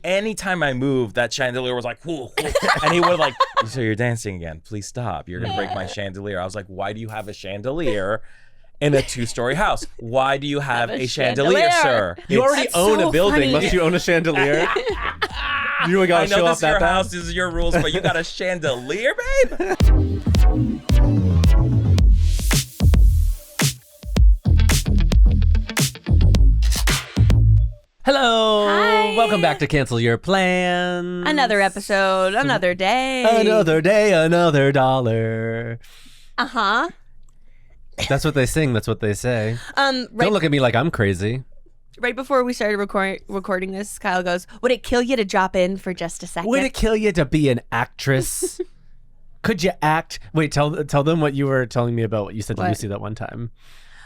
anytime I moved, that chandelier was like, whoa, whoa. And he would like, so you're dancing again. Please stop. You're going to break my chandelier. I was like, why do you have a chandelier in a 2-story house? Why do you have a chandelier, sir? You already own a building. Must you own a chandelier? You really got to show off that house. This is your rules, but you got a chandelier, babe? Hello. Hi. Welcome back to Cancel Your Plans. Another episode, another day. Another day, another dollar. Uh-huh. That's what they sing. That's what they say. Right, Don't look at me like I'm crazy. right before we started recording this, Kyle goes, would it kill you to drop in for just a second? Would it kill you to be an actress? Could you act? Wait, tell them what you were telling me about what you said to Lucy that one time.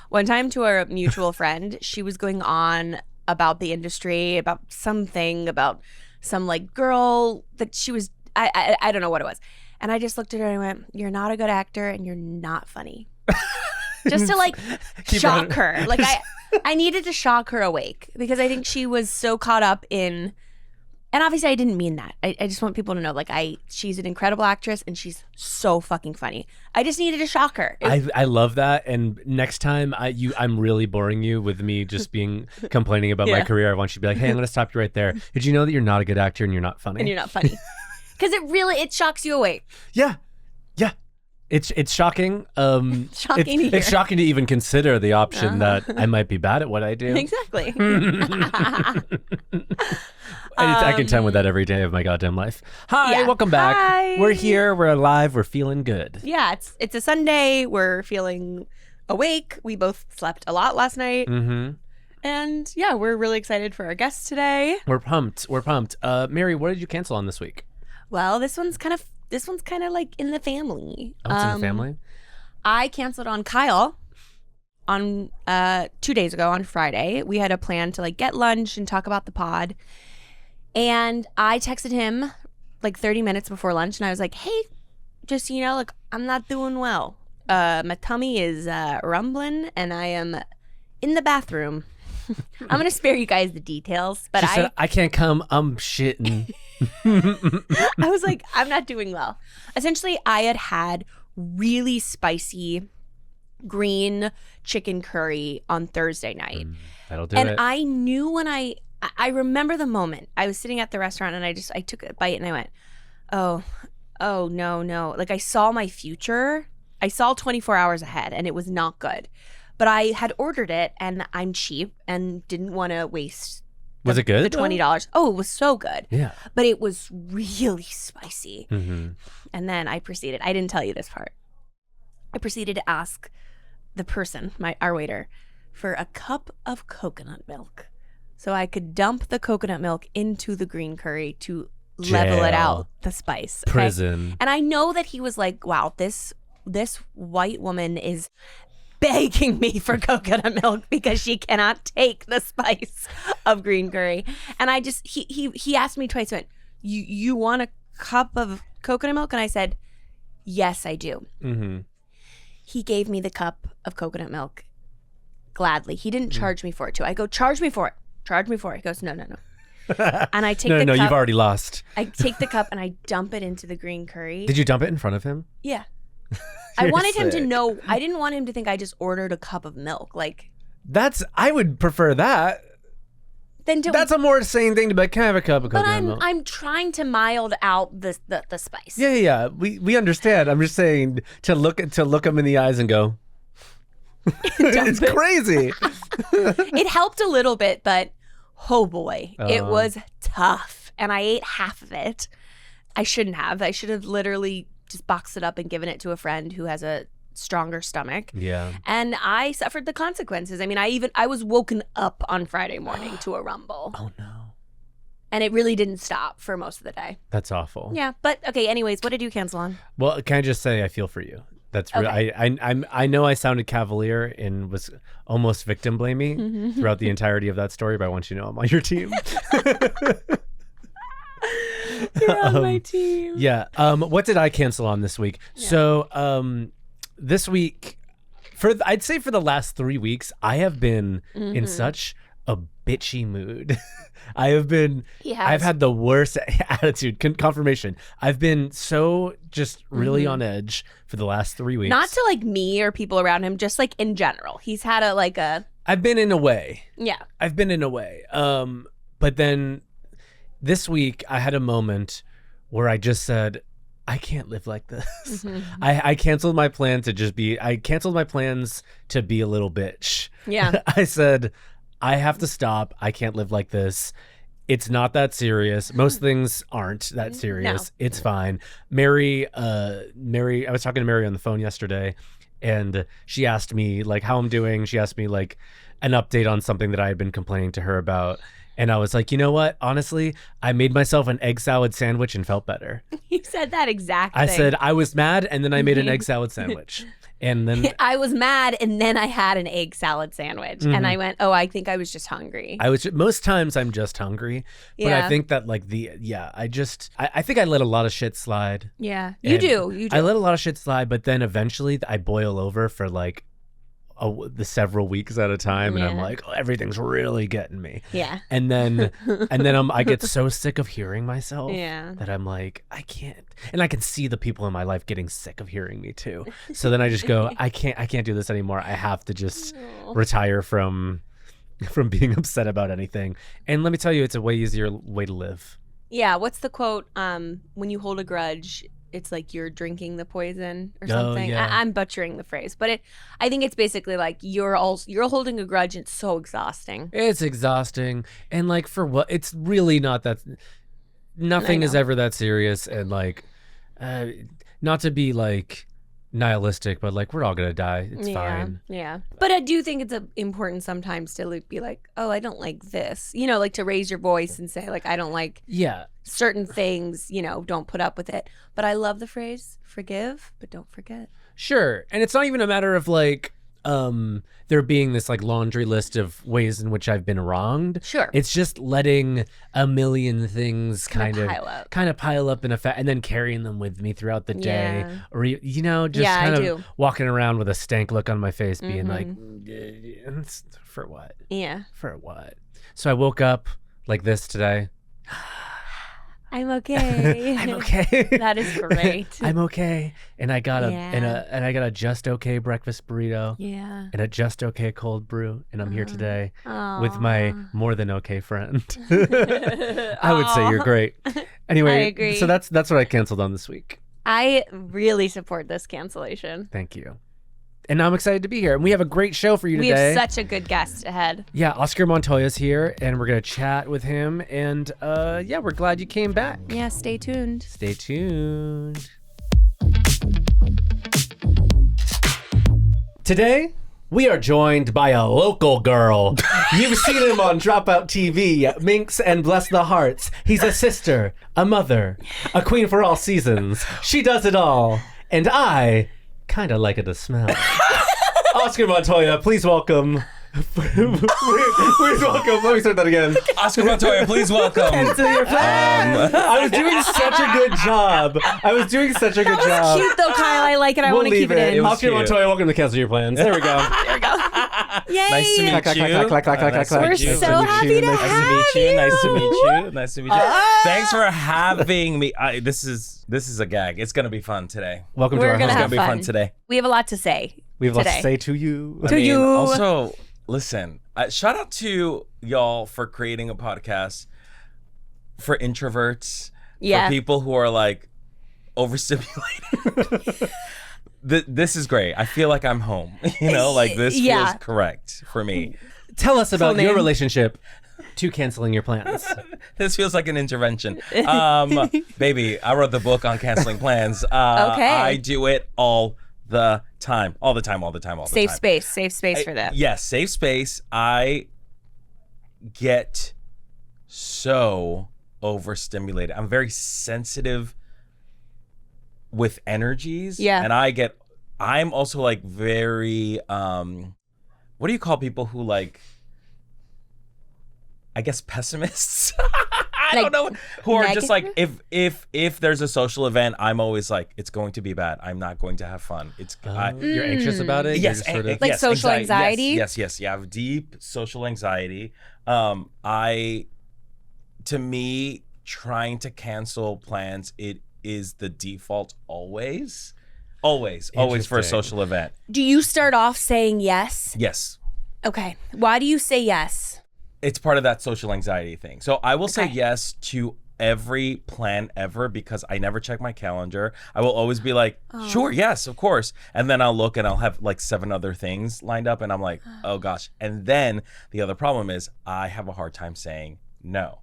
One time to our mutual friend, she was going on about the industry, about something, about some like girl that she was, I don't know what it was. And I just looked at her and I went, you're not a good actor and you're not funny. Just to like shock her. Like I needed to shock her awake because I think she was so caught up in, and obviously I didn't mean that. I just want people to know, like she's an incredible actress and she's so fucking funny. I just needed to shock her. I love that. And next time I'm really boring you with me just complaining about my career. I want you to be like, hey, I'm going to stop you right there. Did you know that you're not a good actor and you're not funny? And you're not funny. Because it shocks you awake. Yeah. It's shocking. Shocking to hear. It's shocking to even consider the option that I might be bad at what I do. Exactly. I contend with that every day of my goddamn life. Hi, welcome back. Hi. We're here. We're alive. We're feeling good. Yeah, it's a Sunday. We're feeling awake. We both slept a lot last night. Mm-hmm. And yeah, we're really excited for our guest today. We're pumped. Mary, what did you cancel on this week? Well, this one's kind of like in the family. Oh, it's in the family? I canceled on Kyle on 2 days ago on Friday. We had a plan to like get lunch and talk about the pod. And I texted him like 30 minutes before lunch and I was like, hey, just so you know, like I'm not doing well. My tummy is rumbling and I am in the bathroom. I'm going to spare you guys the details, but she said, I can't come. I'm shitting. I was like, I'm not doing well. Essentially, I had really spicy green chicken curry on Thursday night. That'll do it. And I knew when I remember the moment. I was sitting at the restaurant and I took a bite and I went, oh, no. Like I saw my future. I saw 24 hours ahead and it was not good. But I had ordered it and I'm cheap and didn't want to waste Was it good? the $20. Oh, it was so good. Yeah. But it was really spicy. Mm-hmm. And then I didn't tell you this part. I proceeded to ask the person, our waiter, for a cup of coconut milk. So I could dump the coconut milk into the green curry to level it out, the spice. Okay? Prison. And I know that he was like, wow, this white woman is begging me for coconut milk because she cannot take the spice of green curry. And I just, he asked me twice, went, you want a cup of coconut milk? And I said, yes, I do. Mm-hmm. He gave me the cup of coconut milk gladly. He didn't charge me for it too. I go, charge me for it. He goes, no. And I take the cup. No, you've already lost. I take the cup and I dump it into the green curry. Did you dump it in front of him? Yeah. I wanted him to know. I didn't want him to think I just ordered a cup of milk. Like I would prefer that. That's a more sane thing to be like, can I have a cup of coconut milk? But I'm trying to mild out the spice. Yeah. We understand. I'm just saying to look him in the eyes and go, it's crazy. It helped a little bit, but oh boy, it was tough. And I ate half of it. I shouldn't have. I should have literally just boxed it up and given it to a friend who has a stronger stomach. Yeah. And I suffered the consequences. I mean, I was woken up on Friday morning to a rumble. Oh no. And it really didn't stop for most of the day. That's awful. Yeah, but okay, anyways, what did you cancel on? Well, can I just say I feel for you. That's real. Okay. I know I sounded cavalier and was almost victim blaming throughout the entirety of that story, but I want you to know I'm on your team. You're on my team. Yeah. What did I cancel on this week? Yeah. So this week, I'd say for the last 3 weeks, I have been in such a bitchy mood. I've has. had the worst attitude. Confirmation. I've been so just really on edge for the last 3 weeks. Not to like me or people around him, just like in general. He's had I've been in a way. Yeah. I've been in a way. But then this week I had a moment where I just said, I can't live like this. I canceled my plan to I canceled my plans to be a little bitch. Yeah. I said, I have to stop. I can't live like this. It's not that serious. Most things aren't that serious. No. It's fine. Mary, I was talking to Mary on the phone yesterday, and she asked me like how I'm doing. She asked me like an update on something that I had been complaining to her about. And I was like, you know what? Honestly, I made myself an egg salad sandwich and felt better. You said that exact I thing. said I was mad, and then I made an egg salad sandwich. And then I was mad, and then I had an egg salad sandwich, and I went, "Oh, I think I was just hungry." most times I'm just hungry, but Yeah. I think that like I think I let a lot of shit slide. Yeah, you And do. I let a lot of shit slide, but then eventually I boil over for like the several weeks at a time, and I'm Yeah. like, oh, everything's really getting me. Yeah. And then I get so sick of hearing myself Yeah. that I'm like, I can't. And I can see the people in my life getting sick of hearing me too. So then I just go, I can't do this anymore. I have to just retire from being upset about anything. And let me tell you, it's a way easier way to live. Yeah. What's the quote? When you hold a grudge, it's like you're drinking the poison or something. yeah. I'm butchering the phrase, but I think it's basically like you're holding a grudge. And it's so exhausting. It's exhausting. And like for what? It's really not that. Nothing is know. ever that serious. And like, not to be like nihilistic, but like we're all gonna die. It's fine. Yeah. But I do think it's important sometimes to like, be like, oh, I don't like this. Like to raise your voice and say like, I don't like Yeah. certain things, don't put up with it. But I love the phrase, forgive, but don't forget. Sure. And it's not even a matter of like there being this like laundry list of ways in which I've been wronged. Sure. It's just letting a million things kind of pile up in a and then carrying them with me throughout the day. Yeah. Or just Yeah, kind I of do. walking around with a stank look on my face being like, for what? Yeah. For what? So I woke up like this today. I'm okay. I'm okay. That is great. I'm okay. And I got Yeah. I got a just okay breakfast burrito. Yeah. And a just okay cold brew. And I'm here today with my Aw. more than okay friend. I would say you're great. Anyway, I agree. so that's what I canceled on this week. I really support this cancellation. Thank you. And I'm excited to be here. And we have a great show for you We today. have such a good guest ahead. Yeah, Oscar Montoya's here, and we're going to chat with him. And we're glad you came back. Yeah, stay tuned. Stay tuned. Today, we are joined by a local girl. You've seen him on Dropout TV, MINX and Bless the Hearts. He's a sister, a mother, a queen for all seasons. She does it all. And I kind of like it to smell. Oscar Montoya, please welcome. Please welcome. Let me start that again. Oscar Montoya, please welcome. Into your plan. I was doing such a good job. Cute though, Kyle. I like it. I want to keep it in. It was Oscar cute. Montoya, welcome to Cancel Your Plans. There we go. There we go. Yay! Nice to meet you. Clack, clack, clack, clack, clack, Nice to clack. meet you. We're so happy to Nice to have meet you. you. Nice to meet you. Nice to meet you. Thanks for having me. This is a gag. It's gonna be fun today. Welcome to We're our gonna home. It's gonna have be fun fun. today. We have a lot to say. We have lots to today. say to you. To you. Also, listen. Shout out to y'all for creating a podcast for introverts. Yeah. For people who are like overstimulated. This is great. I feel like I'm home. Like this Yeah. feels correct for me. Tell us about Full your name. relationship to canceling your plans. This feels like an intervention. Baby, I wrote the book on canceling plans. Okay. I do it all the time. Safe space for that. Yes, safe space. I get so overstimulated. I'm very sensitive with energies. Yeah. And I'm also like very, what do you call people who like, I guess pessimists? I don't know. Who are just like, negative? if there's a social event, I'm always like, it's going to be bad. I'm not going to have fun. You're anxious about it? Yes, You're just sort of... Like social anxiety? Yes. You have deep social anxiety. To me, trying to cancel plans, it is the default always for a social event. Do you start off saying yes? Yes. Okay. Why do you say yes? It's part of that social anxiety thing. So I will say yes to every plan ever because I never check my calendar. I will always be like, sure, yes, of course. And then I'll look and I'll have like 7 other things lined up and I'm like, oh gosh. And then the other problem is I have a hard time saying no.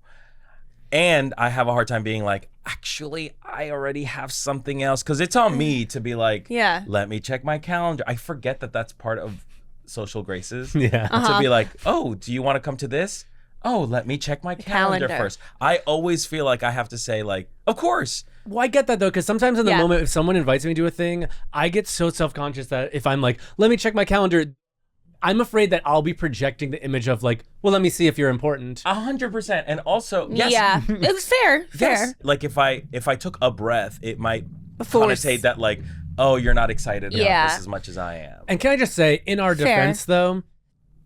And I have a hard time being like, actually, I already have something else. Because it's on me to be like, let me check my calendar. I forget that that's part of social graces. To be like, oh, do you want to come to this? Oh, let me check my calendar first. I always feel like I have to say like, of course. Well, I get that though, because sometimes in the moment, if someone invites me to a thing, I get so self-conscious that if I'm like, let me check my calendar, I'm afraid that I'll be projecting the image of like, well, let me see if you're important. 100%. And also, yes. Yeah, it was fair. Yes. Like if I took a breath, it might connotate that like, oh, you're not excited about this as much as I am. And can I just say, in our defense though,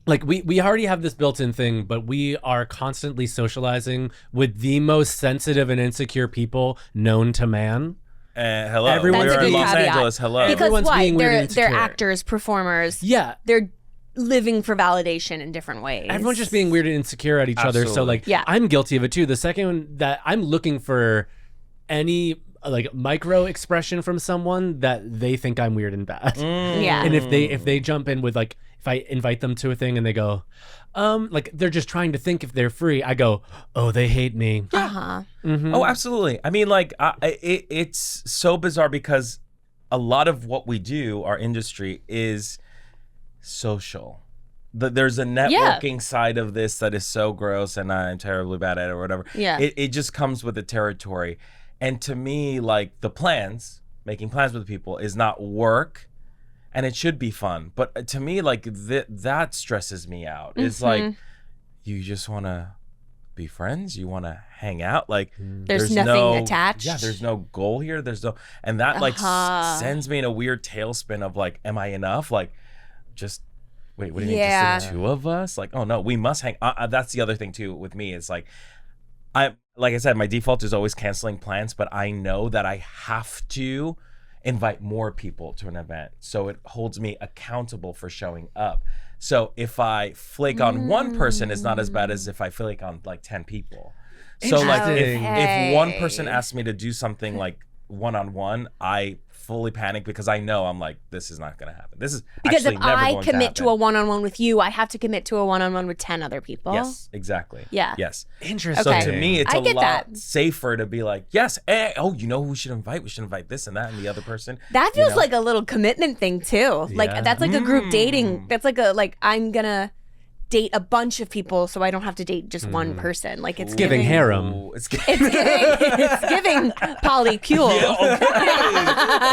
like we already have this built-in thing, but we are constantly socializing with the most sensitive and insecure people known to man. Hello, Everyone's we're in being- Los Angeles. Hello. Because Everyone's why? being weird and They're insecure. actors, performers. Yeah. They're living for validation in different ways. Everyone's just being weird and insecure at each other. So like, I'm guilty of it too. The second that I'm looking for any like micro expression from someone that they think I'm weird and bad. Yeah. And if they jump in with like, if I invite them to a thing and they go, like they're just trying to think if they're free, I go, oh, they hate me. Oh, absolutely. I mean, like, it's so bizarre because a lot of what we do, our industry, is social. There's a networking side of this that is so gross, and I'm terribly bad at it or whatever. Yeah. It just comes with the territory. And to me, like, making plans with people is not work. And it should be fun. But to me, like, that stresses me out. It's like, you just want to be friends? You want to hang out? Like, there's nothing attached. Yeah, there's no goal here. And that, like, sends me in a weird tailspin of, like, am I enough? Like, just, wait, what do you mean? Just the 2 of us? Like, oh, no, we must hang. That's the other thing, too, with me. It's like, like I said, my default is always canceling plans, but I know that I have to invite more people to an event, so it holds me accountable for showing up. So if I flake on one person, it's not as bad as if I flake on like 10 people. So like if one person asks me to do something like one-on-one, I fully panic because I know I'm like, this is not going to happen. This is because actually if never I going commit to to a one-on-one with you, I have to commit to a one-on-one with 10 other people. Yes, exactly. Yeah. Yes. Interesting. Okay. So to me, it's I a get lot that. safer to be like, yes, oh, you know who we should invite? We should invite this and that and the other person. That feels like a little commitment thing too. Like Yeah. that's like a group dating. That's like I'm gonna date a bunch of people so I don't have to date just one person. Like it's Giving harem. Ooh, it's it's giving polycule. Yeah, okay.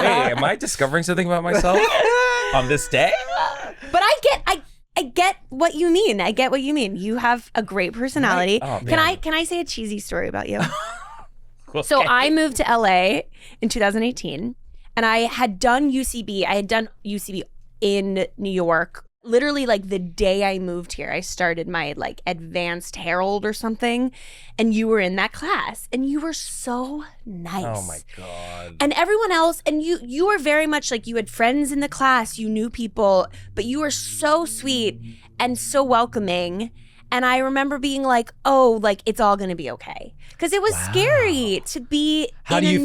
Hey, am I discovering something about myself on this day? But I get what you mean. I get what you mean. You have a great personality. Right? Oh, Can I say a cheesy story about you? Okay. So I moved to LA in 2018 and I had done UCB. I had done UCB in New York. Literally like the day I moved here, I started my like advanced Herald or something, and you were in that class and you were so nice. Oh my God. And everyone else, and you were very much like you had friends in the class, you knew people, but you were so sweet and so welcoming. And I remember being like, oh, like it's all gonna be okay. Because it was scary to be How do you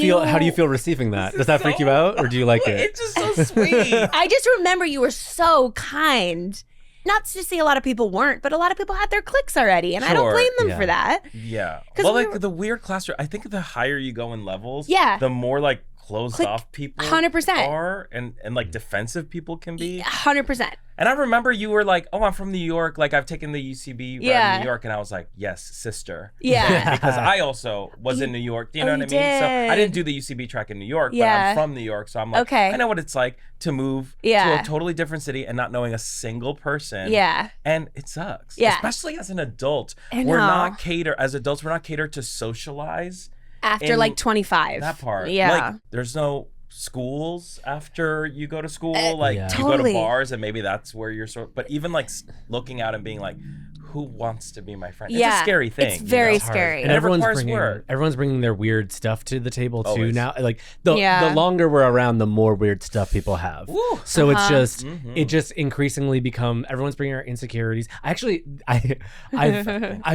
feel receiving that? Does that freak you out, or do you like it? It's just so sweet. I just remember you were so kind. Not to say a lot of people weren't, but a lot of people had their cliques already, and I don't Sure. blame them Yeah. for that. Yeah. 'Cause Well, we like were- the weird classroom, I think the higher you go in levels, Yeah. the more like closed Click. off people 100%. are and like defensive people can be. 100%. And I remember you were like, "Oh, I'm from New York. Like I've taken the UCB route in New York," and I was like, "Yes, sister." Yeah. Because I also was in New York. Do you know what I mean? So I didn't do the UCB track in New York, but I'm from New York, so I'm like, okay. I know what it's like to move to a totally different city and not knowing a single person. Yeah. And it sucks. Yeah. Especially as an adult. I We're know. not catered as adults. We're not catered to socialize. After like 25. That part. Yeah. Like there's no schools after you go to school. Like you go Totally. to bars and maybe that's where you're but even like looking out and being like, who wants to be my friend? It's a scary thing. It's very you know? scary. And it everyone's requires bringing work. everyone's bringing their weird stuff to the table too Always. now. Like the longer we're around, the more weird stuff people have. Ooh. So it's just Mhm. it just increasingly become everyone's bringing our insecurities. I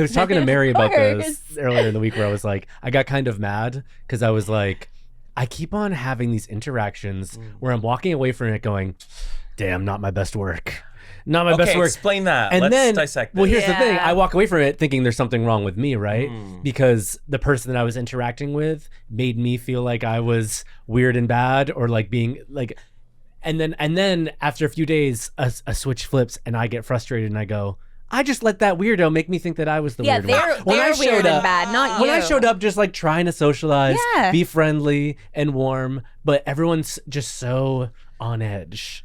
was talking to Mary about this earlier in the week where I was like, I got kind of mad because I was like, I keep on having these interactions where I'm walking away from it going, damn, not my best work. Not my best work. Explain that. And Let's then, dissect well, this. here's the thing. I walk away from it thinking there's something wrong with me, right? Mm. Because the person that I was interacting with made me feel like I was weird and bad, or like being like, and then after a few days, a switch flips and I get frustrated and I go, I just let that weirdo make me think that I was the weird one. When I they're showed weird up, and bad, not when you. I showed up just like trying to socialize, Yeah. be friendly and warm, but everyone's just so on edge.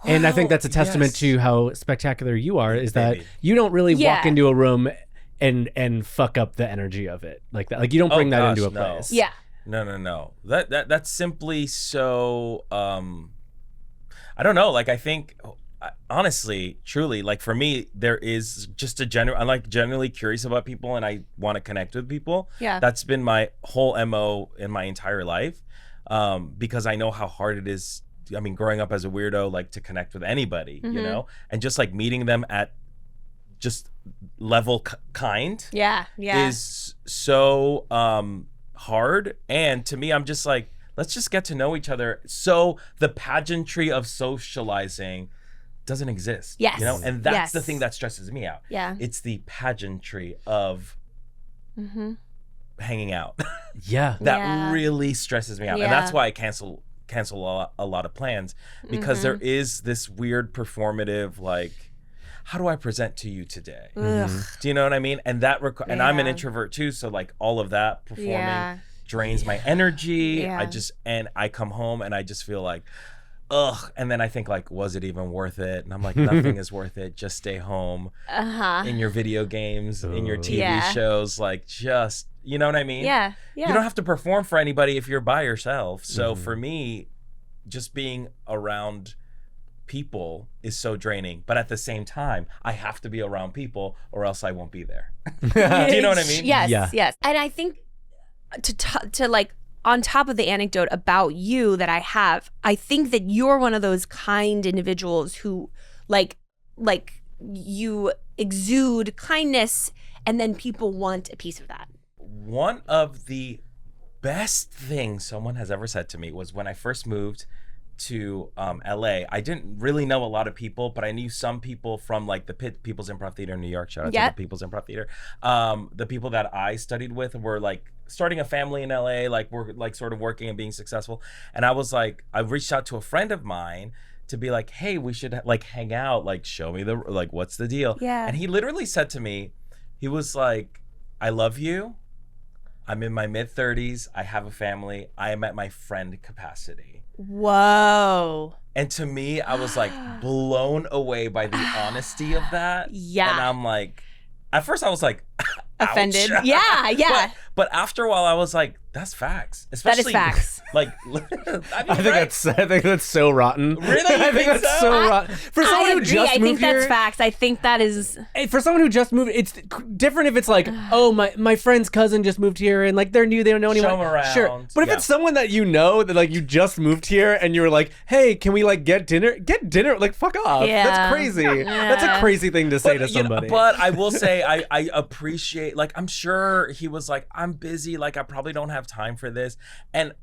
And I think that's a testament to how spectacular you are, is that you don't really walk into a room and fuck up the energy of it like that. Like you don't bring that into a place. Yeah. No. That's simply so I don't know. Like I think honestly, truly, like for me, there is just I'm like generally curious about people and I want to connect with people. Yeah. That's been my whole MO in my entire life. Because I know how hard it is. I mean, growing up as a weirdo, like to connect with anybody, you know, and just like meeting them at just level kind is so hard. And to me, I'm just like, let's just get to know each other. So the pageantry of socializing doesn't exist. Yes. You know, and that's the thing that stresses me out. Yeah. It's the pageantry of hanging out. Yeah. That really stresses me out. And that's why I cancel a lot of plans, because there is this weird performative, like, how do I present to you today? Do you know what I mean? And that and I'm an introvert too, so like all of that performing drains my energy. I come home and I just feel like, ugh. And then I think like, was it even worth it? And I'm like, nothing is worth it. Just stay home in your video games, in your TV shows, like just, you know what I mean? Yeah. You don't have to perform for anybody if you're by yourself. So for me, just being around people is so draining. But at the same time, I have to be around people or else I won't be there. Do you know what I mean? Yes. And I think to like, on top of the anecdote about you that I have, I think that you're one of those kind individuals who like you exude kindness and then people want a piece of that. One of the best things someone has ever said to me was when I first moved to LA. I didn't really know a lot of people, but I knew some people from like the People's Improv Theater in New York. Shout out to the People's Improv Theater. The people that I studied with were like starting a family in LA, like we're like sort of working and being successful. And I was like, I reached out to a friend of mine to be like, hey, we should like hang out, like show me like what's the deal. Yeah. And he literally said to me, he was like, I love you. I'm in my mid-30s. I have a family. I am at my friend capacity. Whoa. And to me, I was like blown away by the honesty of that. Yeah. And I'm like, at first I was like, offended. ouch. Yeah. But after a while, I was like, that's facts. Especially, that is facts. Like, I think that's so rotten. Really? I think that's so rotten. For someone who just I think moved here, that's facts. I think that is. for someone who just moved, it's different if it's like, oh, my friend's cousin just moved here and like they're new, they don't know anyone. Show 'em around. Sure, but if it's someone that you know that like you just moved here and you were like, hey, can we like get dinner? Get dinner? Like fuck off. Yeah. That's crazy. Yeah. That's a crazy thing to say to you know, somebody. but I will say I appreciate, like, I'm sure he was like, I'm busy, like I probably don't have time for this. And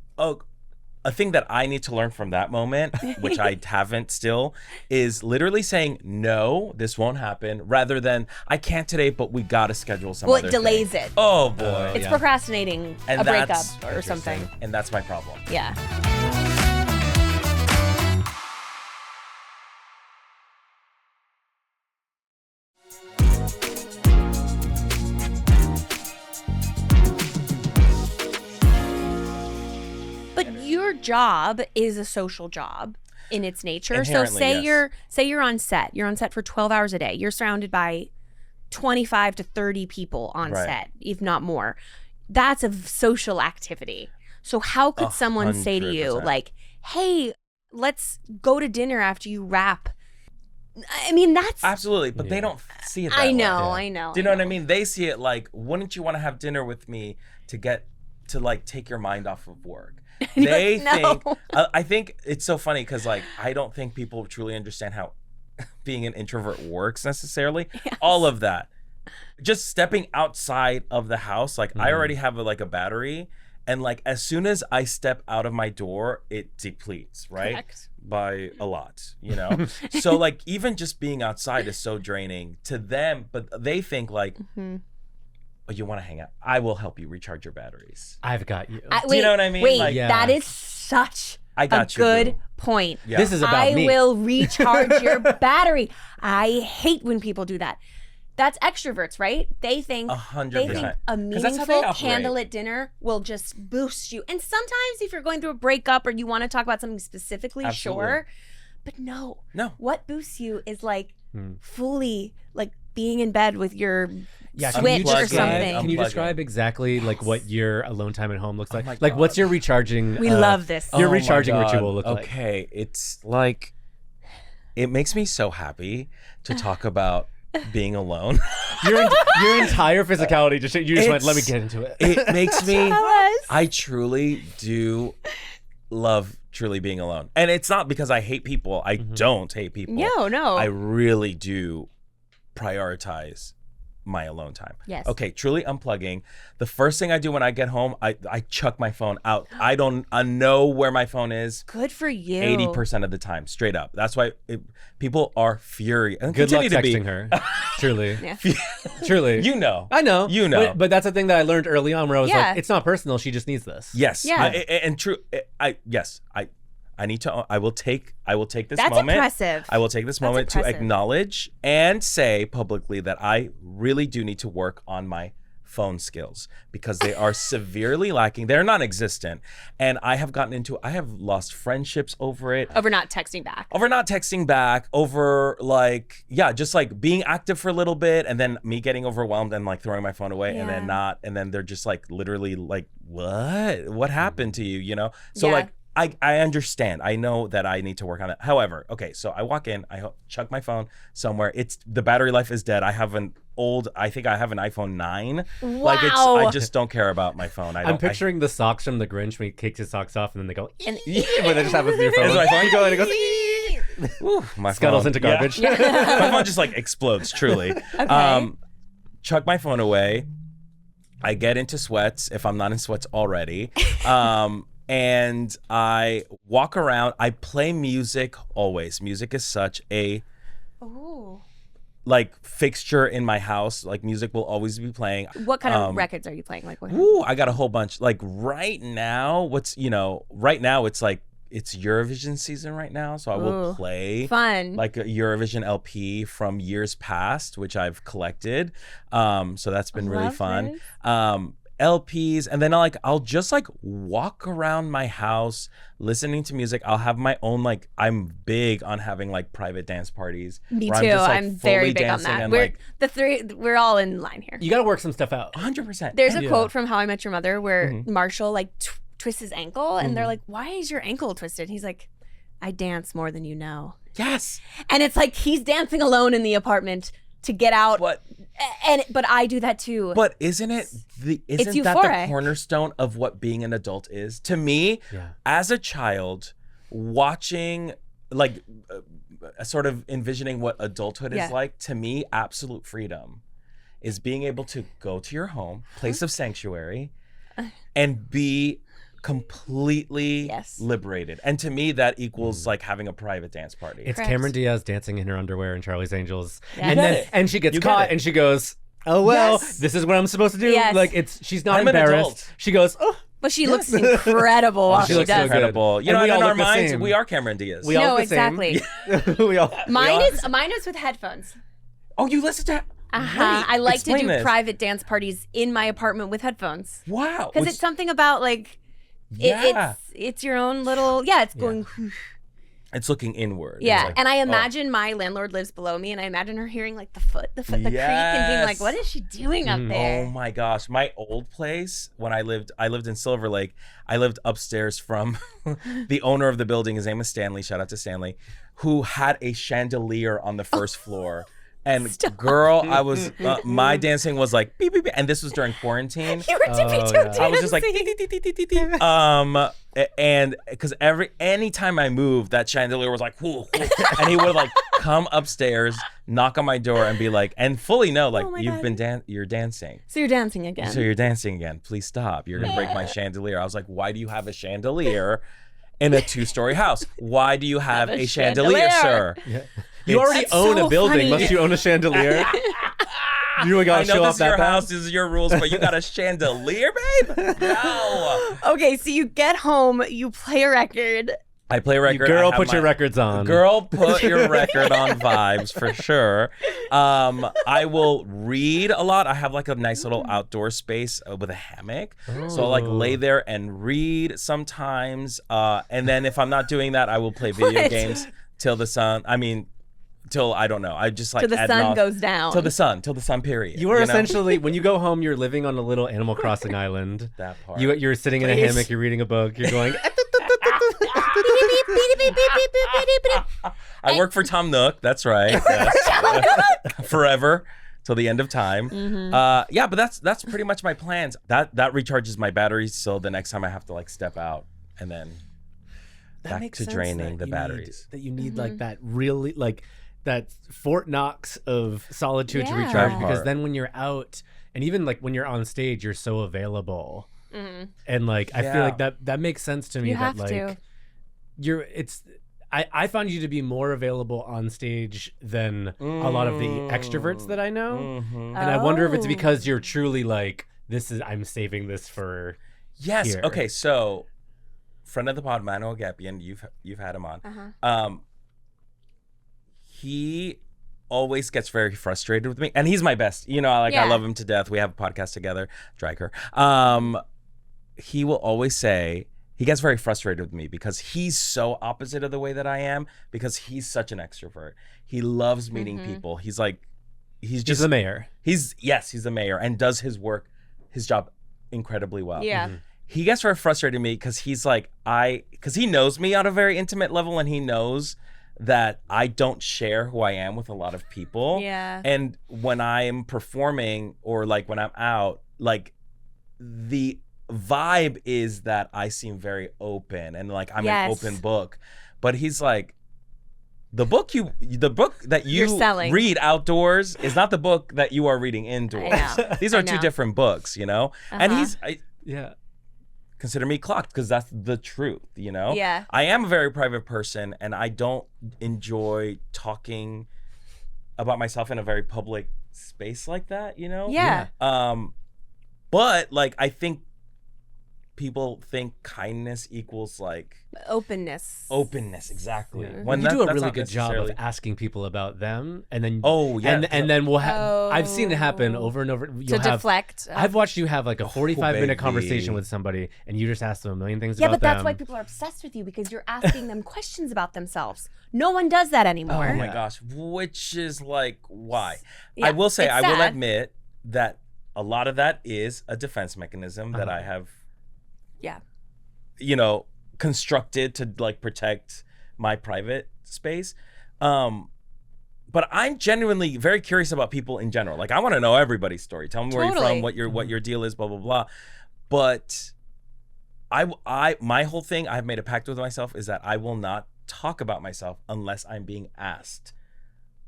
a thing that I need to learn from that moment, which I haven't still, is literally saying, no, this won't happen, rather than, I can't today, but we got to schedule some Well, other it delays thing. it. Oh, boy. It's procrastinating And a breakup that's or something. And that's my problem. Yeah. But your job is a social job in its nature. So Inherently, say you're on set. You're on set for 12 hours a day. You're surrounded by 25 to 30 people on Right. set, if not more. That's a social activity. So how could someone say to you 100%. like, "Hey, let's go to dinner after you wrap"? I mean, that's Absolutely, but they don't see it that I way. know, I know. Do you know what I mean? They see it like, wouldn't you want to have dinner with me to get to like take your mind off of work? They No. think, I think it's so funny because like, I don't think people truly understand how being an introvert works necessarily. Yes. All of that. Just stepping outside of the house, like I already have like a battery. And like, as soon as I step out of my door, it depletes, right? Correct. By a lot, you know? So like, even just being outside is so draining to them, but they think like, oh, you want to hang out? I will help you recharge your batteries. I've got you. Do you know what I mean? Wait, Like- Yeah. that is such I got a you, good boo. point. Yeah. This is about I me. will recharge your battery. I hate when people do that. That's extroverts, right? They think 100%. they think a 'Cause that's how they meaningful operate. candlelit dinner will just boost you. And sometimes if you're going through a breakup or you want to talk about something specifically, Absolutely. sure. But no. No. What boosts you is like fully like being in bed with your Yeah, Switch or Unplugging, something. Can you unplugging. describe exactly like what your alone time at home looks Oh like? my Like, God. what's your recharging? We love this. Your Oh my recharging God. ritual look like? Okay, it's like, it makes me so happy to talk about being alone. Your entire physicality just you just went. Let me It's- get into it. It makes me. Tell us. I truly do love truly being alone, and it's not because I hate people. I don't hate people. No. I really do prioritize my alone time. Yes. Okay, truly unplugging. The first thing I do when I get home, I chuck my phone out. I know where my phone is. Good for you. 80% of the time, straight up. That's why people are furious. And Good luck continue to be. texting her. Truly, Yeah. truly. You know. I know. You know. But that's the thing that I learned early on, where I was Yeah. like, it's not personal. She just needs this. Yes. Yeah. And true. I need to. I will take this That's moment. impressive. I will take this That's moment to impressive. acknowledge and say publicly that I really do need to work on my phone skills because they are severely lacking. They're non-existent, and I have lost friendships over it. Over not texting back. Over not texting back, over like, just like being active for a little bit and then me getting overwhelmed and like throwing my phone away and then Yeah. not, and then they're just like literally like, what happened to you, you know? So Yeah. like, I understand. I know that I need to work on it. However, okay, so I walk in, I chuck my phone somewhere. The battery life is dead. I have I think I have an iPhone 9. Like Wow. I just don't care about my phone. I'm picturing the socks from the Grinch when he takes his socks off and then they go, And when they just have with your phone. Is my phone You go and it goes, my scuttles phone. into garbage. My phone just like explodes, truly. Chuck my phone away. I get into sweats if I'm not in sweats already. And I walk around. I play music always. Music is such a Ooh. like fixture in my house. Like music will always be playing. What kind of records are you playing? Like what? Ooh, I got a whole bunch. Like right now, right now it's like it's Eurovision season right now. So I will Ooh, play Fun. like a Eurovision LP from years past, which I've collected. So that's been really Love fun. this. LPs, and then I'll just like walk around my house listening to music. I'll have my own like I'm big on having like private dance parties. Me where too. just, like, I'm very fully big on dancing that. and, We're like, we're all in line here. You got to work some stuff out. 100%. There's a Yeah. quote from How I Met Your Mother where Mm-hmm. Marshall like twists his ankle and they're like, "Why is your ankle twisted?" He's like, "I dance more than you know." Yes. And it's like he's dancing alone in the apartment to get out. What? But I do that too. But isn't that the euphoric. cornerstone of what being an adult is? To me, Yeah. as a child, watching like sort of envisioning what adulthood Yeah. is like, to me, absolute freedom is being able to go to your home, place of sanctuary, and be completely Yes. liberated. And to me, that equals like having a private dance party. It's Correct. Cameron Diaz dancing in her underwear in Charlie's Angels, Yeah. and You then get it. and she gets You get caught, it. and she goes, "Oh well, Yes. this is what I'm supposed to do." Yes. Like she's not I'm an embarrassed. adult. She goes, "Oh, But she looks incredible while She she looks so does. good. Incredible. You And know, we and all in our look the minds, same. we are Cameron Diaz. we all No, look the exactly. same." we all. Mine all- is with headphones. Oh, you listen to Uh-huh. I like to Explain do this. private dance parties in my apartment with headphones. Wow. Because it's something about like Yeah. it's your own little it's going It's looking inward. yeah. It's like, And I oh. imagine my landlord lives below me, and I imagine her hearing like the creak and being like, Yes. what is she doing up Oh there? my gosh. My old place, when I lived in Silver Lake. I lived upstairs from the owner of the building. His name is Stanley. Shout out to Stanley, who had a chandelier on the first floor. And girl, I was my dancing was like beep, beep, beep. And this was during quarantine. You were tippy toe dancing. I was just like and because anytime I moved, that chandelier was like whoo, whoo. And he would like come upstairs, knock on my door, and be like, and fully know like Oh my you've God. been you're dancing. So you're dancing again. So you're dancing again. Please stop. You're gonna break my chandelier. I was like, why do you have a chandelier in a 2-story house? Why do you have a chandelier, sir? You already That's own so a building. funny. Must you own a chandelier? You really I gotta know show this off is that your path? house, this is your rules, but you got a chandelier, babe? No. Okay, so you get home, you play a record. I play a record. Girl, I have put your my- records on. Girl, put your record on vibes for sure. I will read a lot. I have like a nice little outdoor space with a hammock. So I'll like lay there and read sometimes. And then if I'm not doing that, I will play video What? games till the sun. Till I don't know. I just like Till the ad sun nauseam- goes down. Till the sun period. You are know? essentially, when you go home, you're living on a little Animal Crossing island. That part. You're sitting in a Please. hammock, you're reading a book, you're going, I work for Tom Nook. That's right. Yes. Forever till the end of time. Yeah, but that's pretty much my plans. That recharges my batteries, so the next time I have to like step out and then back makes to sense draining that the you batteries. That you need like that really, like that Fort Knox of solitude to Yeah. recharge, That because part. then when you're out, and even like when you're on stage, you're so available. And like, I feel Yeah. like that makes sense to me. You that have like, to. I found you to be more available on stage than a lot of the extroverts that I know. And I wonder if it's Oh. because you're truly like, I'm saving this for Yes. here. Okay. So, friend of the pod, Manuel Gapian, you've had him on. He always gets very frustrated with me, and he's my best. You know, I Yeah. love him to death. We have a podcast together. Drag her. He will always say he gets very frustrated with me because he's so opposite of the way that I am, because he's such an extrovert. He loves meeting people. He's like, he's just He's the mayor. he's the mayor and does his job incredibly well. Yeah. He gets very frustrated with me because he's like, because he knows me on a very intimate level, and he knows that I don't share who I am with a lot of people. Yeah. And when I'm performing or like when I'm out, like the vibe is that I seem very open and like I'm an Yes. open book. But he's like, the book that You're you selling. read outdoors is not the book that you are reading indoors. I know. These I are two know. different books, you know? And Uh-huh. Yeah. consider me clocked because that's the truth, you know? Yeah. I am a very private person, and I don't enjoy talking about myself in a very public space like that, you know? Yeah. But like I think people think kindness equals like Openness. openness, exactly. Yeah. When you do a that's really not good job of necessarily- asking people about them, and then Oh yeah, and then we'll have. Oh. I've seen it happen over and over. To You'll have. deflect. I've watched you have like a 45-minute baby. conversation with somebody, and you just ask them a million things Yeah, about but that's them. why people are obsessed with you, because you're asking them questions about themselves. No one does that anymore. Oh my Yeah. gosh, which is like why? Yeah, I will say, it's I will sad. admit that a lot of that is a defense mechanism that I have, Yeah. you know, constructed to like protect my private space. But I'm genuinely very curious about people in general. Like I want to know everybody's story. Tell me where you're Totally. from, what your deal is, blah blah blah. But my whole thing, I've made a pact with myself, is that I will not talk about myself unless I'm being asked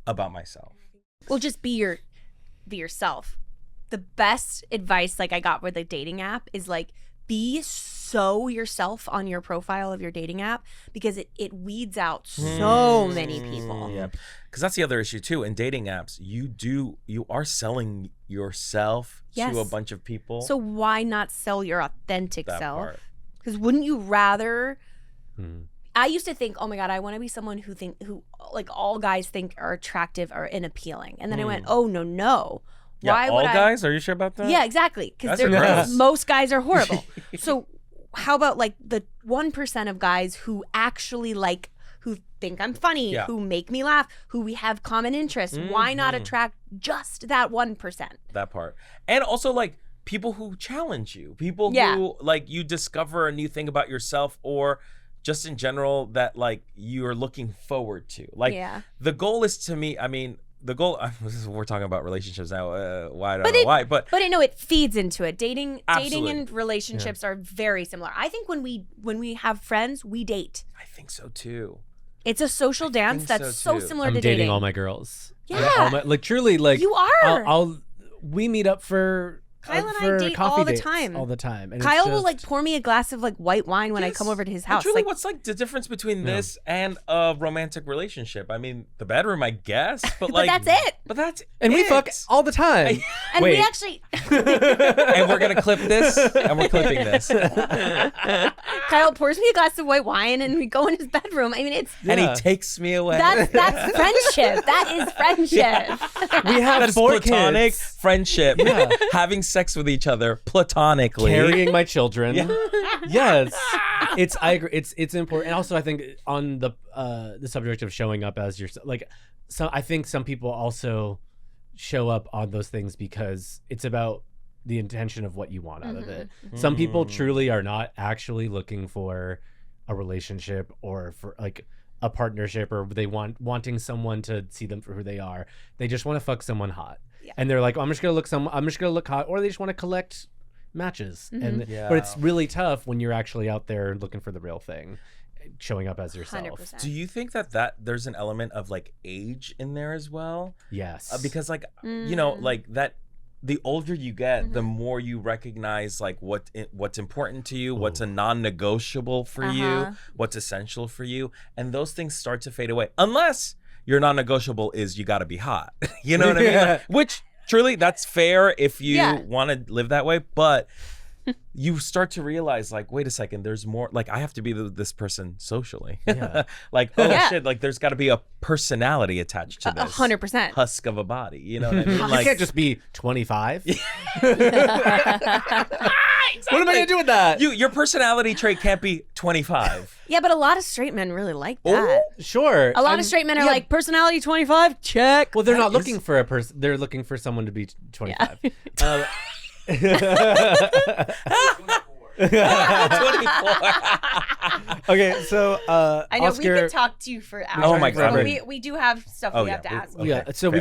about myself. Well, just be yourself. The best advice like I got with a dating app is like be so yourself on your profile of your dating app because it weeds out so many people. Yep. Because that's the other issue too. In dating apps, you are selling yourself to a bunch of people. So why not sell your authentic That self? part. Because wouldn't you rather? I used to think, oh my God, I want to be someone who like all guys think are attractive or and appealing. And then I went, oh no. Yeah, Why all would guys? Are you sure about that? Yeah, exactly. Guys are gross. Most guys are horrible. So how about like the 1% of guys who actually like, who think I'm funny, who make me laugh, who we have common interests? Why not attract just that 1%? That part. And also like people who challenge you, people who like you discover a new thing about yourself or just in general that like you're looking forward to. Like the goal is to me, I mean, the goal, we're talking about relationships now. I don't know why, but I know it feeds into it. Dating Absolutely. and relationships are very similar. I think when we have friends, we date. I think so too. It's a social dance think that's so, so too. similar I'm to dating dating. all my girls. Yeah. Like truly, like You are. We meet up for Kyle and I for date coffee all the dates time. all the time. And Kyle it's will like just- pour me a glass of like white wine when I Yes. come over to his But house. truly, Like, what's like the difference between this and a romantic relationship? I mean, the bedroom, I guess, but like, that's it. But that's and we it. fuck all the time. and Wait. we actually And we're gonna clip this, and we're clipping this, Kyle pours me a glass of white wine and we go in his bedroom. I mean, it's and he takes me away. that's friendship. That is friendship. We have That's 4 platonic kids. friendship. Having sex with each other platonically. Carrying my children. Yes. I agree. It's important. And also I think on the subject of showing up as yourself, like I think some people also show up on those things because it's about the intention of what you want out of it. Some people truly are not actually looking for a relationship or for like a partnership, or they wanting someone to see them for who they are. They just want to fuck someone hot. And they're like, oh, I'm just gonna look hot, or they just want to collect matches. And but it's really tough when you're actually out there looking for the real thing, showing up as yourself. 100%. Do you think that there's an element of like age in there as well? Yes. Because like you know, like that, the older you get, the more you recognize like what's important to you, what's a non-negotiable for you, what's essential for you, and those things start to fade away unless your non-negotiable is you got to be hot. You know what I mean? Like, which truly, that's fair if you want to live that way, but you start to realize like, wait a second, there's more. Like I have to be this person socially. Like, oh shit, like there's got to be a personality attached to this 100%. husk of a body. You know what I mean? I Like, can't just be 25. What am I gonna do with that? your personality trait can't be 25. Yeah, but a lot of straight men really like that. Sure. A lot of straight men are like, personality 25, check. Well, they're not looking for a person. They're looking for someone to be 25. 24. Okay, so I know Oscar, we could talk to you for hours. Oh my God. But we do have stuff we have to ask. Okay, yeah. So fair.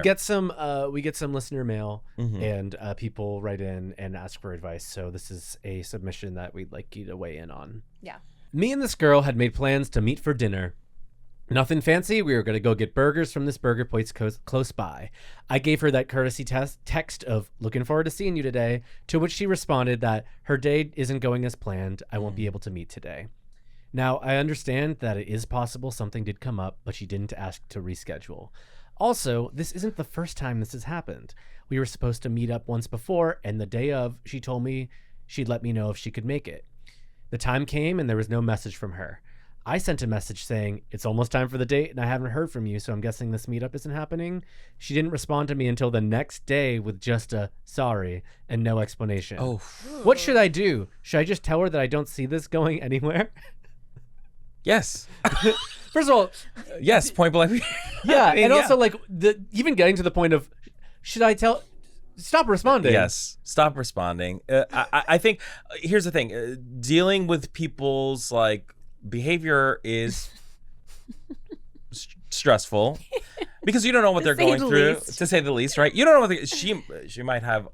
we get some listener mail, and people write in and ask for advice. So this is a submission that we'd like you to weigh in on. Yeah. Me and this girl had made plans to meet for dinner. Nothing fancy. We were going to go get burgers from this burger place close by. I gave her that courtesy text of looking forward to seeing you today, to which she responded that her day isn't going as planned. I won't be able to meet today. Now, I understand that it is possible something did come up, but she didn't ask to reschedule. Also, this isn't the first time this has happened. We were supposed to meet up once before, and the day of, she told me she'd let me know if she could make it. The time came and there was no message from her. I sent a message saying, it's almost time for the date and I haven't heard from you, so I'm guessing this meetup isn't happening. She didn't respond to me until the next day with just a sorry and no explanation. Oh. What should I do? Should I just tell her that I don't see this going anywhere? Yes. First of all, Yes. Point blank. yeah, I mean, and yeah. also like even getting to the point of, should I tell? Stop responding. Yes, stop responding. I think here's the thing: dealing with people's like behavior is stressful because you don't know what they're going through. To say the least, right? You don't know what she might have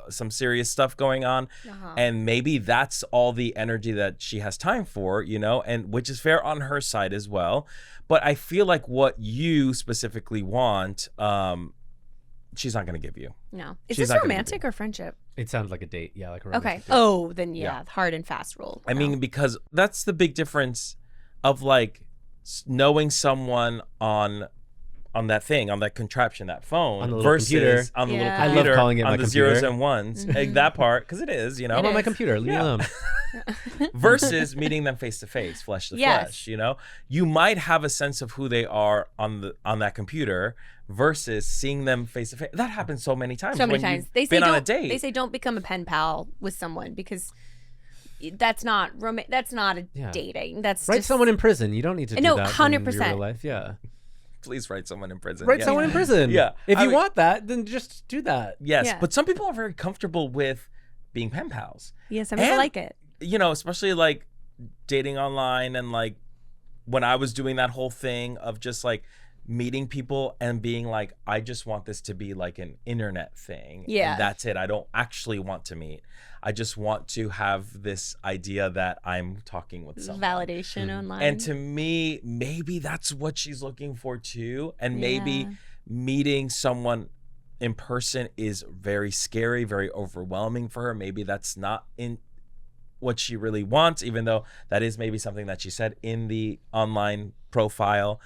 some serious stuff going on, and maybe that's all the energy that she has time for, you know, and which is fair on her side as well. But I feel like what you specifically want, she's not going to give you. No. Is She's this not gonna romantic or friendship? It sounds like a date. Yeah, like a Okay. romantic date. Oh, then yeah, hard and fast rule. I mean, because that's the big difference of like knowing someone on that thing, on that contraption, that phone, On the little versus computer. on the little Yeah. I love computer, calling it on my the computer. zeros and ones, like that part, because it is, you know, I'm on my is. computer. Leave me Yeah. alone. versus meeting them face to face, flesh to Yes. flesh. You know, you might have a sense of who they are on that computer versus seeing them face to face. That happens so many times. So many when times you've they say been on a don't. date. They say don't become a pen pal with someone because that's not That's not a Yeah. dating. That's Write just, someone in prison. You don't need to do No, that 100%. in real life. Yeah. Please write someone in prison. Write Yes. someone in prison. Yeah. If I you mean- want that, then just do that. Yes, Yeah. but some people are very comfortable with being pen pals. Yeah, some people And- like it. You know, especially like dating online and like when I was doing that whole thing of just like meeting people and being like, I just want this to be like an internet thing. Yeah. And that's it. I don't actually want to meet. I just want to have this idea that I'm talking with someone. Validation online. And to me, maybe that's what she's looking for too. And maybe Yeah. meeting someone in person is very scary, very overwhelming for her. Maybe that's not in what she really wants, even though that is maybe something that she said in the online profile.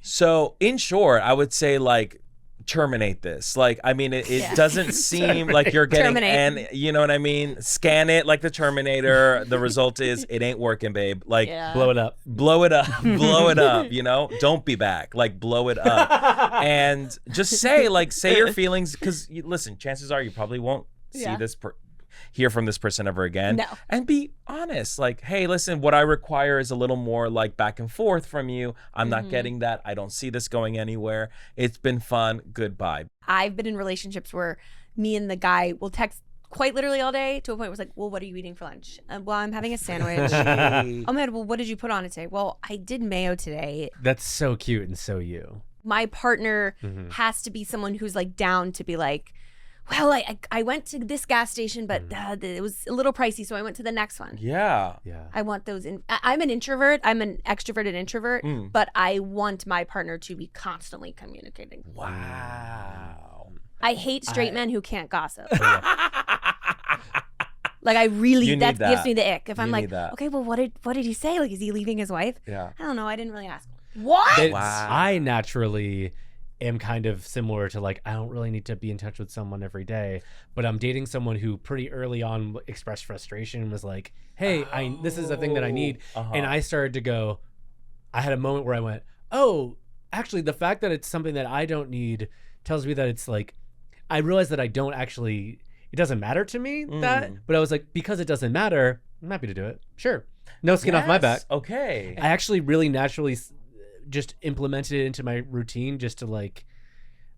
So in short, I would say like terminate this. Like, I mean, it Yeah. doesn't seem like you're getting, Terminate. and you know what I mean? Scan it like the Terminator. The result is it ain't working, babe. Like, yeah. Blow it up. blow it up, blow it up, you know? Don't be back. Like, blow it up. And just say your feelings, because listen, chances are you probably won't see Yeah. hear from this person ever again. No. And be honest. Like, hey, listen, what I require is a little more like back and forth from you. I'm not getting that. I don't see this going anywhere. It's been fun. Goodbye. I've been in relationships where me and the guy will text quite literally all day to a point where it's like, well, what are you eating for lunch? Well, I'm having a sandwich. Oh man, well, what did you put on it today? Well, I did mayo today. That's so cute and so you. My partner has to be someone who's like down to be like, well, I went to this gas station, but it was a little pricey, so I went to the next one. Yeah. Yeah. I want those. I'm an introvert. I'm an extroverted introvert, but I want my partner to be constantly communicating. Wow. I hate straight men who can't gossip. Like I really, You that need that. gives me the ick. If I'm You like, need that. okay, well, what did he say? Like, is he leaving his wife? Yeah. I don't know. I didn't really ask. What? It's- Wow. I naturally am kind of similar to like I don't really need to be in touch with someone every day, but I'm dating someone who pretty early on expressed frustration and was like, "Hey, this is the thing that I need," and I started to go. I had a moment where I went, "Oh, actually, the fact that it's something that I don't need tells me that it's like I realized that I don't actually. It doesn't matter to me that, but I was like, because it doesn't matter, I'm happy to do it. Sure, no skin off my back. Yes. Okay. I actually really naturally just implemented it into my routine just to like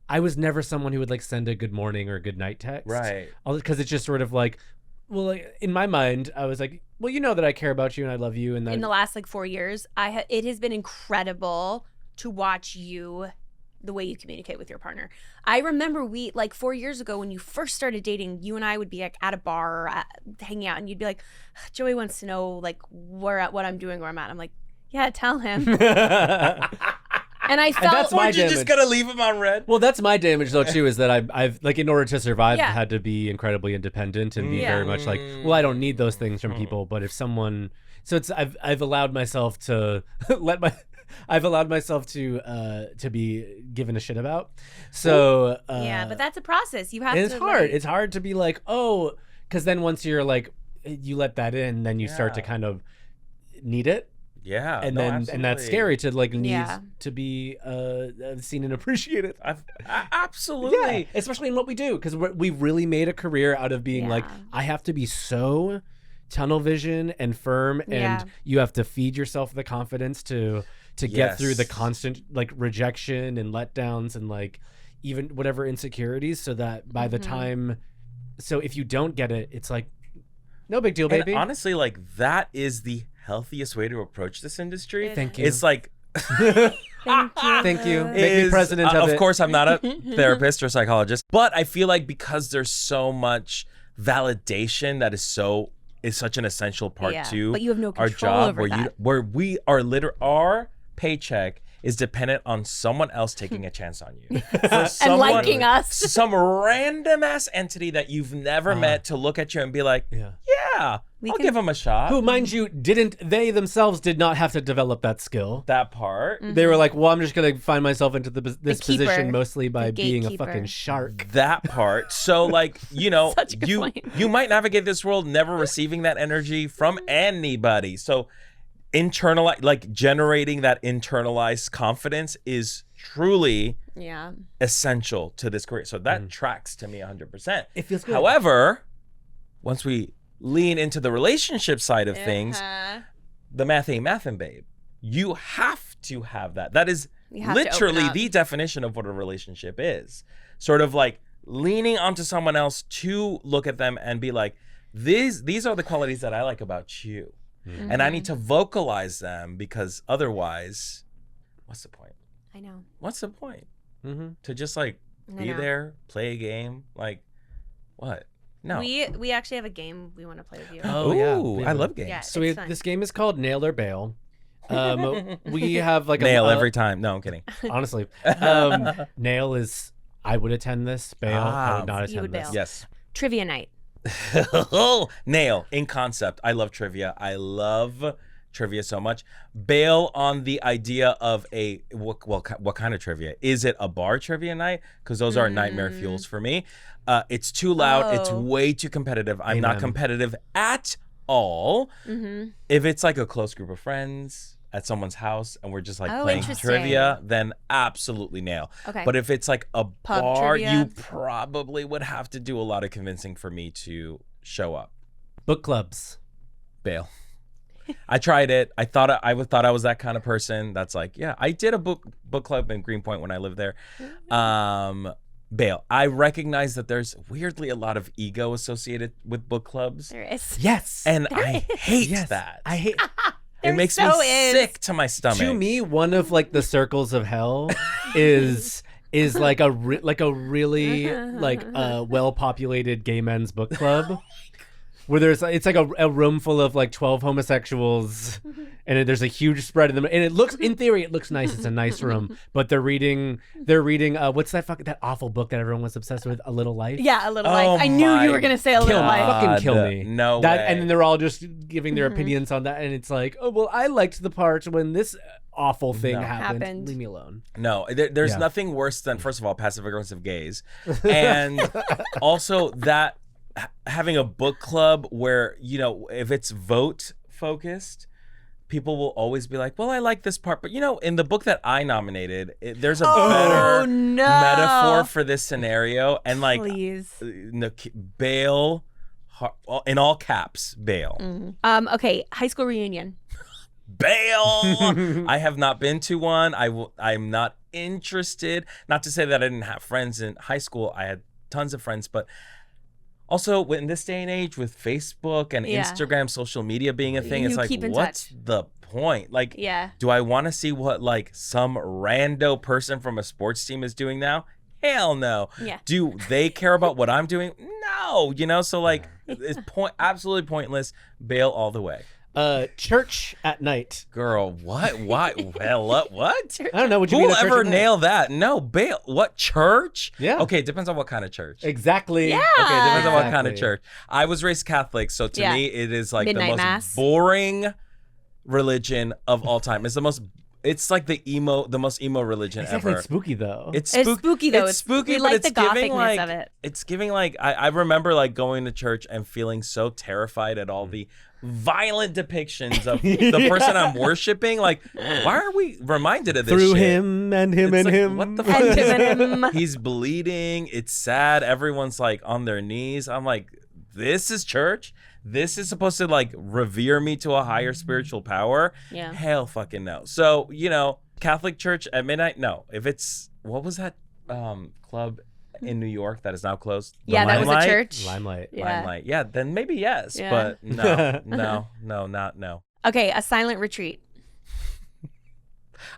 I was never someone who would like send a good morning or a good night text. Right. Because it's just sort of like, well, like, in my mind, I was like, well, you know that I care about you and I love you. And In then the last like 4 years, it has been incredible to watch you, the way you communicate with your partner. I remember we like 4 years ago when you first started dating, you and I would be like at a bar or hanging out, and you'd be like, Joey wants to know like what I'm doing, where I'm at. I'm like, yeah, tell him. And I felt that's my Or you just damage. gotta leave him on red. well, that's my damage though too, is that I've like in order to survive, Yeah. had to be incredibly independent and be Yeah. very much like, well, I don't need those things from people, but if someone, so it's I've allowed myself to I've allowed myself to be given a shit about. So yeah, but that's a process. You have and to. it's hard. like- It's hard to be like, oh, because then once you're like, you let that in, then you start to Yeah. kind of need it, Yeah. and no, then and that's absolutely. scary to like need Yeah. to be seen and appreciated. Absolutely. Yeah, especially in what we do, because we've really made a career out of being like, Yeah. I have to be so tunnel vision and firm, Yeah. and you have to feed yourself the confidence to get through the Yes. constant like rejection and letdowns and like even whatever insecurities, so that by the time, so if you don't get it, it's like no big deal, And baby. honestly, like that is the healthiest way to approach this industry. Thank you. It's like Thank you. Thank you. Make me is- president of it. Of course, I'm not a therapist or psychologist, but I feel like because there's so much validation that is such an essential part Yeah, to but you have no our control job, over that. where we are our paycheck is dependent on someone else taking a chance on you. For someone, and liking us. Some random ass entity that you've never met to look at you and be like, yeah, I'll give him a shot. Who, mind you, they themselves did not have to develop that skill. That part. They were like, well, I'm just going to find myself into this keeper. position mostly by being a gatekeeper. fucking shark. That part. So like, you know, Such a good point. you might navigate this world never receiving that energy from anybody. So generating that internalized confidence is truly essential to this career. So that tracks to me 100%. It feels good. However, once we lean into the relationship side of things, the math ain't mathin', babe. You have to have that. That is literally the definition of what a relationship is. Sort of like leaning onto someone else to look at them and be like, these are the qualities that I like about you. And I need to vocalize them, because otherwise, what's the point? I know. What's the point? To just like be there, play a game, like what? No. We actually have a game we want to play with you. Oh, Ooh, yeah. I love games. Yeah. So It's fun. this game is called Nail or Bail. We have like Nail a every time. No, I'm kidding. honestly. Nail is, I would attend this. Bail, I would not You would attend this. bail. Yes. Trivia night. Nail in concept. I love trivia. I love trivia so much. Bail on the idea of what kind of trivia? Is it a bar trivia night? Because those are nightmare fuels for me. It's too loud. It's way too competitive. I'm not competitive at all. If it's like a close group of friends at someone's house and we're just like playing trivia, then absolutely nail. Okay. But if it's like a Pub bar, trivia? you probably would have to do a lot of convincing for me to show up. Book clubs. Bail. I tried it. I thought I was that kind of person. That's like, yeah, I did a book club in Greenpoint when I lived there. Bail. I recognize that there's weirdly a lot of ego associated with book clubs. There is. Yes. And I hate that. I hate. It makes me sick to my stomach. To me, one of like the circles of hell is like a really like well populated gay men's book club. Where it's like a room full of like 12 homosexuals, and there's a huge spread in them, and it looks, in theory, it looks nice. It's a nice room, but they're reading what's that awful book that everyone was obsessed with, A Little Life? Yeah, A Little Life. I knew you were gonna say A Little Life. Fucking kill me. No way. way. And then they're all just giving their opinions on that, and it's like, oh well, I liked the part when this awful thing happened. Leave me alone. No, there's nothing worse than, first of all, passive aggressive gays, and also that. Having a book club where, you know, if it's vote focused, people will always be like, well, I like this part, but you know, in the book that I nominated, there's a better metaphor for this scenario. And like, bail, in all caps, bail. Okay, high school reunion. Bail. I have not been to one. I'm not interested. Not to say that I didn't have friends in high school. I had tons of friends, but also, in this day and age, with Facebook and Instagram, social media being a thing, it's like, what's the point? Like, do I want to see what like some rando person from a sports team is doing now? Hell no. Yeah. Do they care about what I'm doing? No. You know, so like, it's absolutely pointless. Bail all the way. Church at night. Girl, what? Why? Well, what? I don't know. Would you Who will mean ever nail that? No, bail. What, church? Yeah. Okay, it depends on what kind of church. Exactly. Yeah. Okay, it depends on what kind of church. I was raised Catholic, so to me, it is like Midnight the most Mass. boring religion of all time. It's like the most emo religion exactly. ever. It's spooky though. It's spooky though. It's spooky, we but like it's the giving gothicness like of it. it's giving like I remember like going to church and feeling so terrified at all the violent depictions of the person I'm worshiping. Like, why are we reminded of this Through shit? him and him It's and like, him. what the And fuck? him and him. He's bleeding. It's sad. Everyone's like on their knees. I'm like, this is church? This is supposed to like revere me to a higher spiritual power? Yeah. Hell fucking no. So, you know, Catholic church at midnight? No. If it's, what was that club in New York that is now closed? Yeah, that was a church. Limelight. Yeah. Limelight. Yeah, then maybe yes, Yeah. but no. Okay, a silent retreat.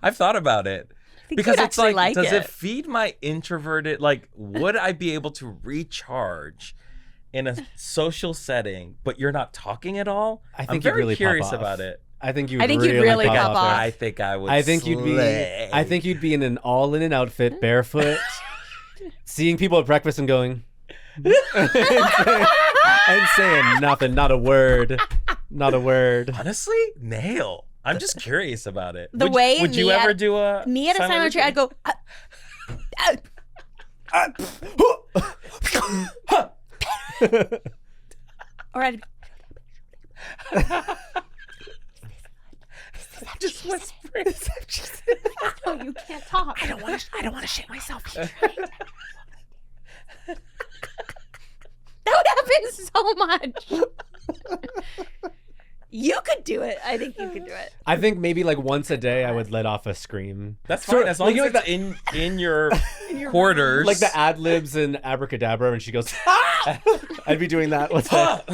I've thought about it. think Because you'd it's actually like, does it. it feed my introverted, like, would I be able to recharge in a social setting, but you're not talking at all? I think I'm you'd very really pop curious off. about it. I think you'd really pop pop off. I think I would. I think you'd be. slay. I think you'd be in an all-linen outfit, barefoot, seeing people at breakfast and going, and saying nothing, not a word, not a word. Honestly, nail. I'm just curious about it. The way would you me ever at- do a Me at a silent retreat, I'd go. Or I'd just whispering? no, you can't talk. I don't want to shit myself. That would happen so much. You could do it. I think you could do it. I think maybe like once a day I would let off a scream. That's Sort fine of- as long like, as it's in your quarters. Like the ad libs in Abracadabra, and she goes, I'd be doing that. What's that?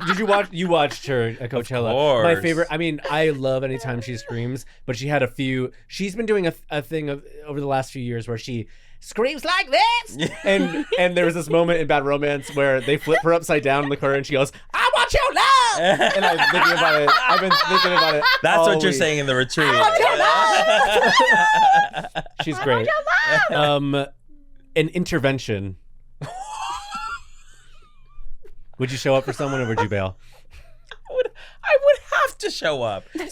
Did you watched her at Coachella? Of course. My favorite. I mean, I love anytime she screams, but she had a few. She's been doing a thing over the last few years where she screams like this, and there was this moment in Bad Romance where they flip her upside down in the car, and she goes, "I want your love," and I've been thinking about it. I've been thinking about it. That's all what you're week. saying in the retreat. She's great. An intervention. Would you show up for someone or would you bail? I would have to show up. True,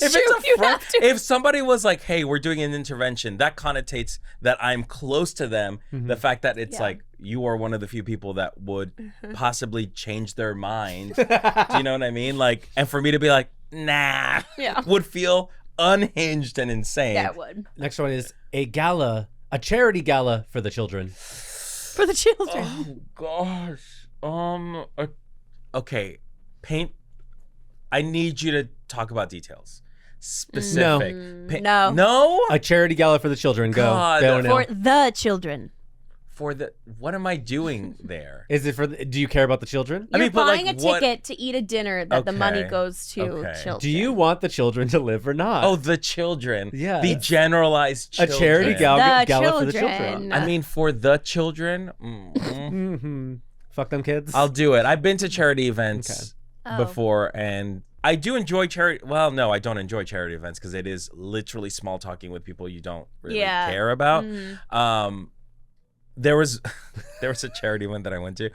you'd have to. If somebody was like, "Hey, we're doing an intervention," that connotates that I'm close to them. The fact that it's like you are one of the few people that would possibly change their mind. Do you know what I mean? Like, and for me to be like, "Nah," would feel unhinged and insane. Yeah, it would. Next one is a charity gala for the children. For the children. Oh gosh. Okay. Paint. I need you to talk about details. Specific. No. No? A charity gala for the children. Go. God. Bail or no? For the children. For the what am I doing there? Is it for? Do you care about the children? I You're mean, but, like, buying a what- ticket to eat a dinner that the money Okay. goes to Okay. children. Do you want the children to live or not? Oh, the children. Yes. The generalized a children. charity The gala for the children. children. I mean, for the children, Fuck them kids. I'll do it. I've been to charity events Oh. before, and I do enjoy charity. Well, no, I don't enjoy charity events because it is literally small talking with people you don't really care about. There was a charity event that I went to.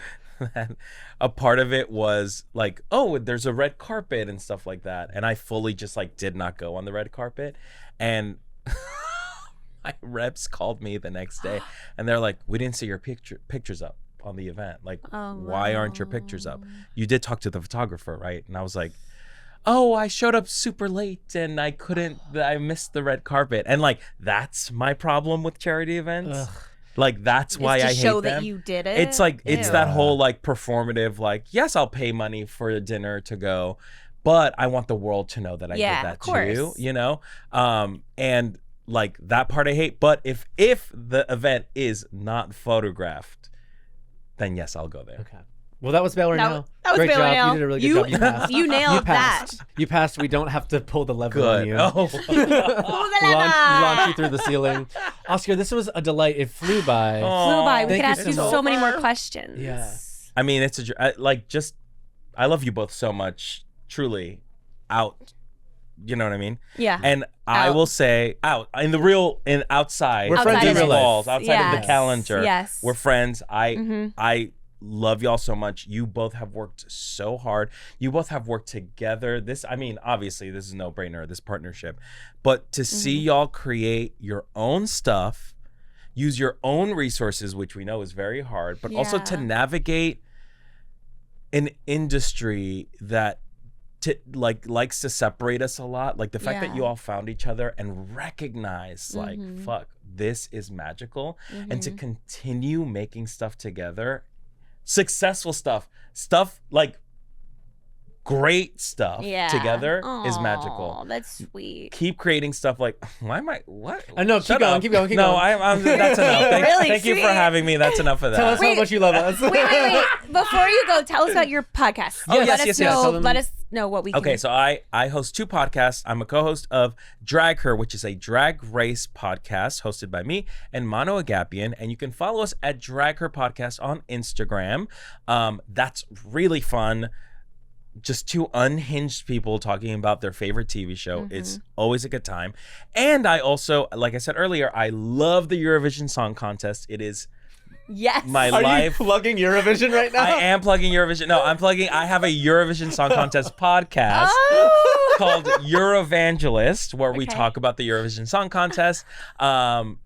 And a part of it was like, oh, there's a red carpet and stuff like that, and I fully just like did not go on the red carpet, and my reps called me the next day, and they're like, we didn't see your pictures up on the event. Like, why aren't your pictures up? You did talk to the photographer, right? And I was like, oh, I showed up super late and I missed the red carpet. And like, that's my problem with charity events. Ugh. Like, that's why I hate show them. that you did it. It's like, it's Ew. that whole like performative, like, yes, I'll pay money for a dinner to go, but I want the world to know that I did that of course. too, you know? And like that part I hate. But if the event is not photographed, then yes, I'll go there. Okay. Well, that was Bail or No. That was Great Bail or job. No. You did a really good job. You passed. You nailed You passed. that. You passed. We don't have to pull the lever on Good. you. Oh. Launch you through the ceiling. Oscar, this was a delight. It flew by. Flew by. We Thank could you ask you so so many more much. questions. Yeah. I mean, it's I love you both so much, truly, you know what I mean? Yeah. And I will say, outside, We're friends in these real life. walls, outside of the calendar, Yes. we're friends. Mhm. I love y'all so much. You both have worked so hard. You both have worked together. Obviously, this is no brainer, this partnership, but to see y'all create your own stuff, use your own resources, which we know is very hard, but also to Yeah. navigate an industry that likes to separate us a lot. Like the fact that you all found each other and recognize like, fuck, this is magical. And to continue making stuff together, successful stuff like great stuff together is magical. Oh, that's sweet. Keep creating stuff like, why am I, what? No, Shut keep going, up. keep going, keep no, going. I'm that's enough. Really Thank you for sweet. having me. That's enough of that. Tell us how much you love us. Wait. Before you go, tell us about your podcast. Oh, let yes, us yes, know, yes. Tell them- Let us know what we can Okay, so I host 2 podcasts. I'm a co-host of Drag Her, which is a drag race podcast hosted by me and Mano Agapian, and you can follow us at Drag Her Podcast on Instagram. That's really fun. Just 2 unhinged people talking about their favorite TV show. It's always a good time. And I also, like I said earlier, I love the Eurovision Song Contest. It is Yes. my Are life. you plugging Eurovision right now? I am plugging Eurovision. No, I have a Eurovision Song Contest podcast called Euroevangelist, where we talk about the Eurovision Song Contest.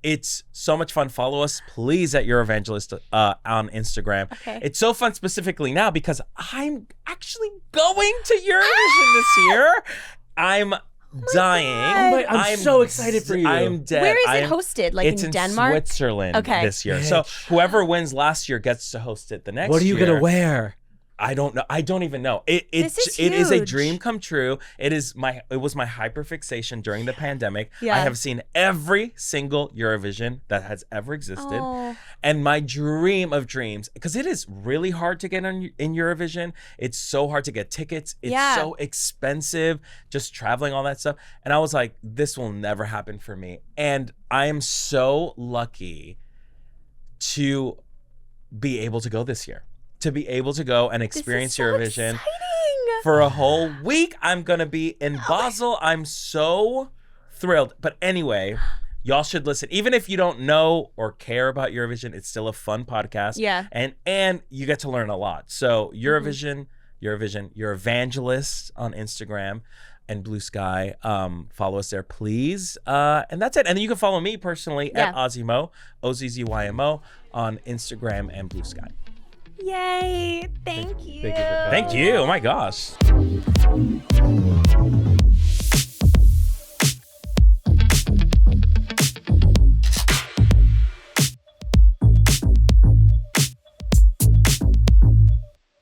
It's so much fun. Follow us, please, at Euroevangelist on Instagram. Okay. It's so fun specifically now because I'm actually going to Eurovision this year. I'm dying. I'm so excited for you. I'm dead. Where is it hosted? Like it's in Denmark? Switzerland this year. So whoever wins last year gets to host it the next year. What are you gonna wear? I don't know. I don't even know. It This is is a huge. dream come true. It was my hyperfixation during the pandemic. Yeah. I have seen every single Eurovision that has ever existed. Oh. And my dream of dreams, because it is really hard to get in Eurovision. It's so hard to get tickets. It's so expensive, just traveling, all that stuff. And I was like, this will never happen for me. And I am so lucky to be able to go this year. To be able to go and experience so Eurovision exciting. for a whole week. I'm going to be in Basel. I'm so thrilled. But anyway, y'all should listen. Even if you don't know or care about Eurovision, it's still a fun podcast. Yeah. And you get to learn a lot. So Eurovision, Euroevangelist on Instagram and Blue Sky. Follow us there, please. And that's it. And then you can follow me personally at Ozzymo, OZZYMO, on Instagram and Blue Sky. Yay. Thank you. Thank you for coming. Thank you. Oh my gosh.